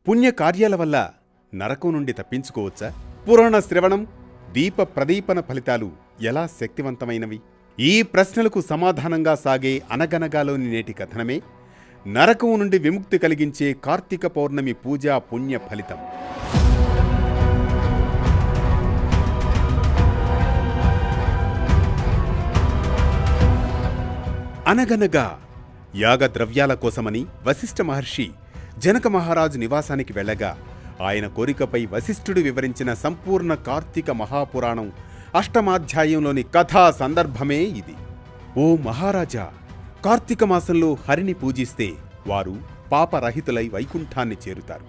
పుణ్యకార్యాల వల్ల నరకం నుండి తప్పించుకోవచ్చా? పురాణ శ్రవణం, దీప ప్రదీపన ఫలితాలు ఎలా శక్తివంతమైనవి? ఈ ప్రశ్నలకు సమాధానంగా సాగే అనగనగాలోని నేటి కథనమే నరకం నుండి విముక్తి కలిగించే కార్తీక పౌర్ణమి పూజా పుణ్య ఫలితం. అనగనగా యాగద్రవ్యాల కోసమని వశిష్ఠ మహర్షి జనక మహారాజు నివాసానికి వెళ్ళగా ఆయన కోరికపై వశిష్ఠుడు వివరించిన సంపూర్ణ కార్తీక మహాపురాణం అష్టమాధ్యాయంలోని కథా సందర్భమే ఇది. ఓ మహారాజా, కార్తీక మాసంలో హరిని పూజిస్తే వారు పాపరహితులై వైకుంఠాన్ని చేరుతారు.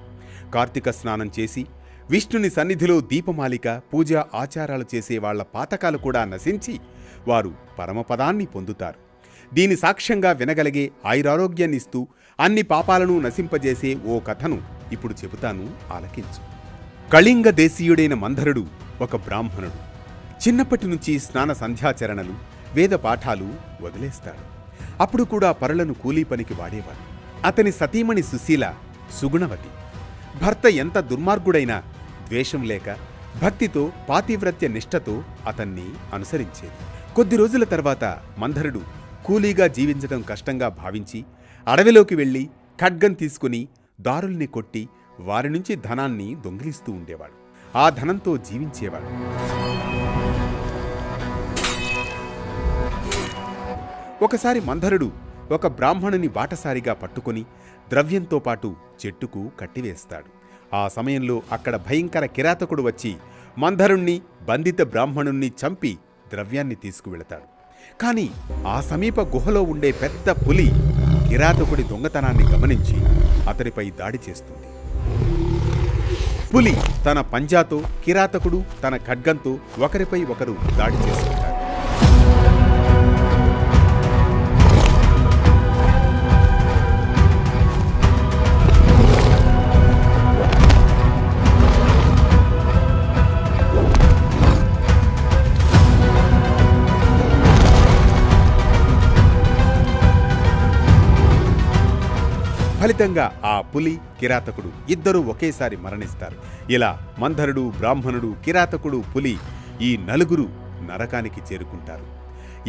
కార్తీక స్నానం చేసి విష్ణుని సన్నిధిలో దీపమాలిక పూజా ఆచారాలు చేసే వాళ్ల పాతకాలు కూడా నశించి వారు పరమపదాన్ని పొందుతారు. దీని సాక్ష్యంగా వినగలిగే ఆయురారోగ్యాన్నిస్తూ అన్ని పాపాలను నశింపజేసే ఓ కథను ఇప్పుడు చెబుతాను, ఆలకించు. కళింగ దేశీయుడైన మంధరుడు ఒక బ్రాహ్మణుడు. చిన్నప్పటి నుంచి స్నాన సంధ్యాచరణలు, వేద పాఠాలు వదిలేస్తాడు. అప్పుడు కూడా పరులను కూలీ పనికి వాడేవాడు. అతని సతీమణి సుశీల సుగుణవతి. భర్త ఎంత దుర్మార్గుడైనా ద్వేషం లేక భక్తితో పాతివ్రత్య నిష్ఠతో అతన్ని అనుసరించేది. కొద్ది రోజుల తర్వాత మంధరుడు కూలీగా జీవించడం కష్టంగా భావించి అడవిలోకి వెళ్లి ఖడ్గం తీసుకుని దారుల్ని కొట్టి వారి నుంచి ధనాన్ని దొంగిలిస్తూ ఉండేవాడు. ఆ ధనంతో జీవించేవాడు. ఒకసారి మంధరుడు ఒక బ్రాహ్మణుని బాటసారిగా పట్టుకుని ద్రవ్యంతో పాటు చెట్టుకు కట్టివేస్తాడు. ఆ సమయంలో అక్కడ భయంకర కిరాతకుడు వచ్చి మంధరుణ్ణి, బంధిత బ్రాహ్మణుణ్ణి చంపి ద్రవ్యాన్ని తీసుకువెళతాడు. కాని ఆ సమీప గుహలో ఉండే పెద్ద పులి కిరాతకుడి దొంగతనాన్ని గమనించి అతనిపై దాడి చేస్తుంది. పులి తన పంజాతో, కిరాతకుడు తన ఖడ్గంతో ఒకరిపై ఒకరు దాడి చేసుకుంటారు. ఫలితంగా ఆ పులి, కిరాతకుడు ఇద్దరూ ఒకేసారి మరణిస్తారు. ఇలా మంధరుడు, బ్రాహ్మణుడు, కిరాతకుడు, పులి ఈ నలుగురు నరకానికి చేరుకుంటారు.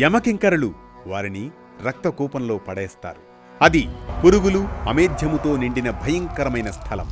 యమకింకరులు వారిని రక్తకూపంలో పడేస్తారు. అది పురుగులు, అమేధ్యముతో నిండిన భయంకరమైన స్థలం.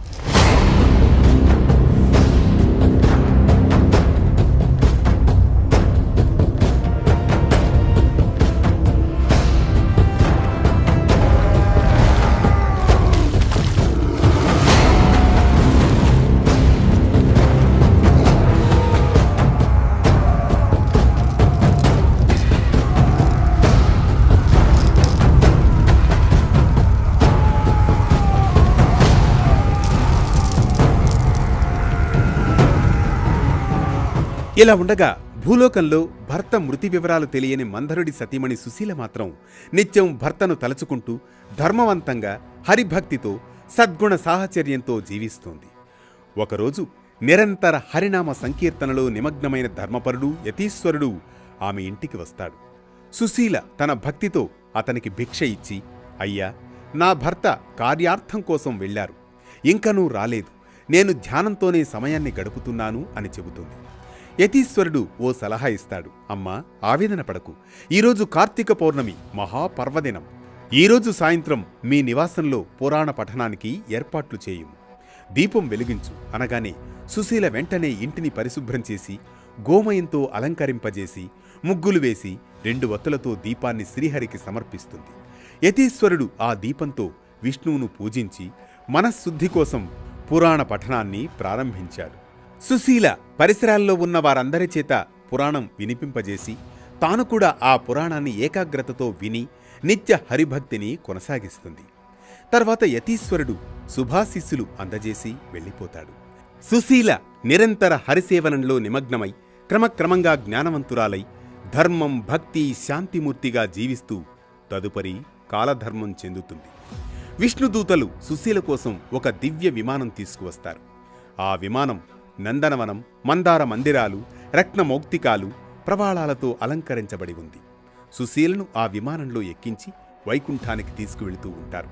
ఇలా ఉండగా భూలోకంలో భర్త మృతి వివరాలు తెలియని మంధరుడి సతీమణి సుశీల మాత్రం నిత్యం భర్తను తలుచుకుంటూ ధర్మవంతంగా హరిభక్తితో సద్గుణ సాహచర్యంతో జీవిస్తోంది. ఒకరోజు నిరంతర హరినామ సంకీర్తనలో నిమగ్నమైన ధర్మపరుడు యతీశ్వరుడు ఆమె ఇంటికి వస్తాడు. సుశీల తన భక్తితో అతనికి భిక్ష ఇచ్చి, అయ్యా, నా భర్త కార్యార్థం కోసం వెళ్లారు, ఇంకనూ రాలేదు, నేను ధ్యానంతోనే సమయాన్ని గడుపుతున్నాను అని చెబుతుంది. యతీశ్వరుడు ఓ సలహా ఇస్తాడు. అమ్మా, ఆవేదన పడకు, ఈరోజు కార్తీక పౌర్ణమి మహాపర్వదినం. ఈరోజు సాయంత్రం మీ నివాసంలో పురాణ పఠనానికి ఏర్పాట్లు చేయుము, దీపం వెలిగించు అనగానే సుశీల వెంటనే ఇంటిని పరిశుభ్రం చేసి గోమయంతో అలంకరింపజేసి ముగ్గులు వేసి 2 వత్తులతో దీపాన్ని శ్రీహరికి సమర్పిస్తుంది. యతీశ్వరుడు ఆ దీపంతో విష్ణువును పూజించి మనశ్శుద్ధి కోసం పురాణ పఠనాన్ని ప్రారంభించాడు. సుశీల పరిసరాల్లో ఉన్న వారందరి చేత పురాణం వినిపింపజేసి తాను కూడా ఆ పురాణాన్ని ఏకాగ్రతతో విని నిత్య హరిభక్తిని కొనసాగిస్తుంది. తర్వాత యతీశ్వరుడు శుభాశిస్సులు అందజేసి వెళ్ళిపోతాడు. సుశీల నిరంతర హరిసేవనంలో నిమగ్నమై క్రమక్రమంగా జ్ఞానవంతురాలై ధర్మం, భక్తి, శాంతిమూర్తిగా జీవిస్తూ తదుపరి కాలధర్మం చెందుతుంది. విష్ణుదూతలు సుశీల కోసం ఒక దివ్య విమానం తీసుకువస్తారు. ఆ విమానం నందనవనం, మందార మందిరాలు, రత్నమౌక్తికాలు, ప్రవాళాలతో అలంకరించబడి ఉంది. సుశీలను ఆ విమానంలో ఎక్కించి వైకుంఠానికి తీసుకువెళుతూ ఉంటారు.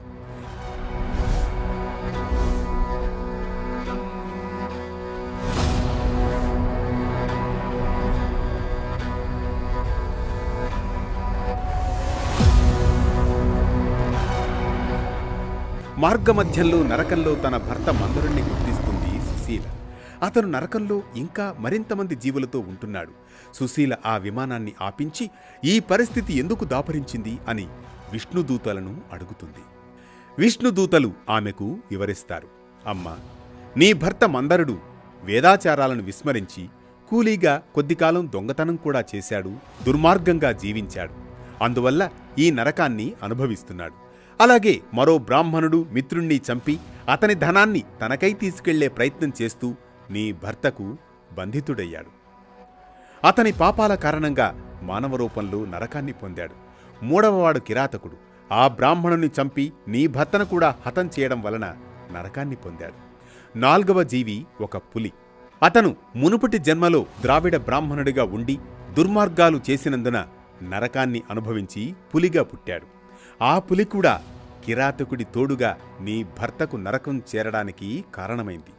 మార్గమధ్యంలో నరకంలో తన భర్త మందరుణ్ణి గుర్తిస్తుంది సుశీల. అతను నరకంలో ఇంకా మరింతమంది జీవులతో ఉంటున్నాడు. సుశీల ఆ విమానాన్ని ఆపించి ఈ పరిస్థితి ఎందుకు దాపరించింది అని విష్ణుదూతలను అడుగుతుంది. విష్ణుదూతలు ఆమెకు వివరిస్తారు. అమ్మా, నీ భర్త మందరుడు వేదాచారాలను విస్మరించి కూలీగా కొద్దికాలం దొంగతనం కూడా చేశాడు, దుర్మార్గంగా జీవించాడు. అందువల్ల ఈ నరకాన్ని అనుభవిస్తున్నాడు. అలాగే మరో బ్రాహ్మణుడు మిత్రుణ్ణి చంపి అతని ధనాన్ని తనకై తీసుకెళ్లే ప్రయత్నం చేస్తూ నీ భర్తకు బంధితుడయ్యాడు. అతని పాపాల కారణంగా మానవ రూపంలో నరకాన్ని పొందాడు. మూడవవాడు కిరాతకుడు. ఆ బ్రాహ్మణుని చంపి నీ భర్తను కూడా హతం చేయడం వలన నరకాన్ని పొందాడు. నాల్గవ జీవి ఒక పులి. అతను మునుపటి జన్మలో ద్రావిడ బ్రాహ్మణుడిగా ఉండి దుర్మార్గాలు చేసినందున నరకాన్ని అనుభవించి పులిగా పుట్టాడు. ఆ పులి కూడా కిరాతకుడి తోడుగా నీ భర్తకు నరకం చేరడానికి కారణమైంది.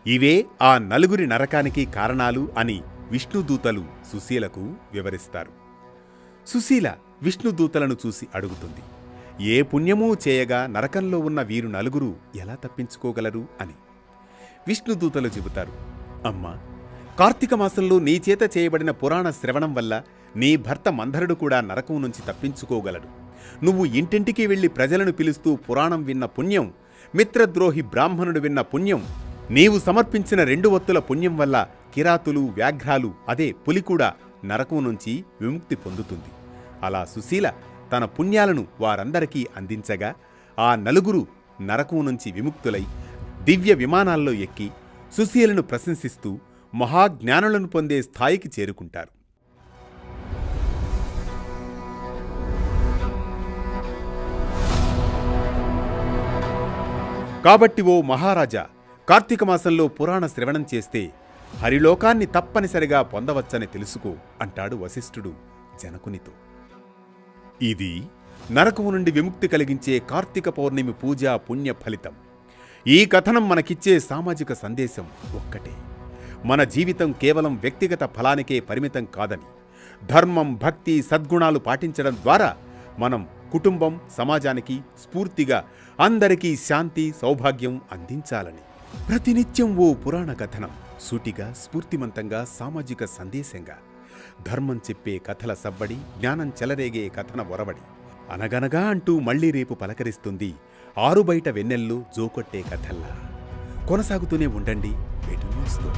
ఇవే ఆ నలుగురి నరకానికి కారణాలు అని విష్ణుదూతలు సుశీలకు వివరిస్తారు. సుశీల విష్ణుదూతలను చూసి అడుగుతుంది, ఏ పుణ్యమూ చేయగా నరకంలో ఉన్న వీరు నలుగురు ఎలా తప్పించుకోగలరు అని. విష్ణుదూతలు చెబుతారు, అమ్మా, కార్తీక మాసంలో నీ చేత చేయబడిన పురాణ శ్రవణం వల్ల నీ భర్త మందరుడు కూడా నరకం నుంచి తప్పించుకోగలడు. నువ్వు ఇంటింటికి వెళ్లి ప్రజలను పిలుస్తూ పురాణం విన్న పుణ్యం, మిత్రద్రోహి బ్రాహ్మణుడు విన్న పుణ్యం, నీవు సమర్పించిన 2 ఒత్తుల పుణ్యం వల్ల కిరాతులు, వ్యాఘ్రాలు, అదే పులి కూడా నరకం నుంచి విముక్తి పొందుతుంది. అలా సుశీల తన పుణ్యాలను వారందరికీ అందించగా ఆ నలుగురు నరకం నుంచి విముక్తులై దివ్య విమానాల్లో ఎక్కి సుశీలను ప్రశంసిస్తూ మహాజ్ఞానులను పొందే స్థాయికి చేరుకుంటారు. కాబట్టి ఓ మహారాజా, కార్తీక మాసంలో పురాణ శ్రవణం చేస్తే హరిలోకాన్ని తప్పనిసరిగా పొందవచ్చని తెలుసుకో అంటాడు వశిష్ఠుడు జనకునితో. ఇది నరకము నుండి విముక్తి కలిగించే కార్తీక పౌర్ణమి పూజా పుణ్య ఫలితం. ఈ కథనం మనకిచ్చే సామాజిక సందేశం ఒక్కటే: మన జీవితం కేవలం వ్యక్తిగత ఫలానికే పరిమితం కాదని, ధర్మం, భక్తి, సద్గుణాలు పాటించడం ద్వారా మనం కుటుంబం, సమాజానికి స్ఫూర్తిగా అందరికీ శాంతి, సౌభాగ్యం అందించాలని. ప్రతినిత్యం ఓ పురాణ కథనం, సూటిగా, స్ఫూర్తిమంతంగా, సామాజిక సందేశంగా. ధర్మం చెప్పే కథల సవ్వడి, జ్ఞానం చెలరేగే కథన ఒరవడి. అనగనగా అంటూ మళ్లీ రేపు పలకరిస్తుంది ఆరుబయట వెన్నెల్లో జోకొట్టే కథల్లా. కొనసాగుతూనే ఉండండి వేటు న్యూస్తో.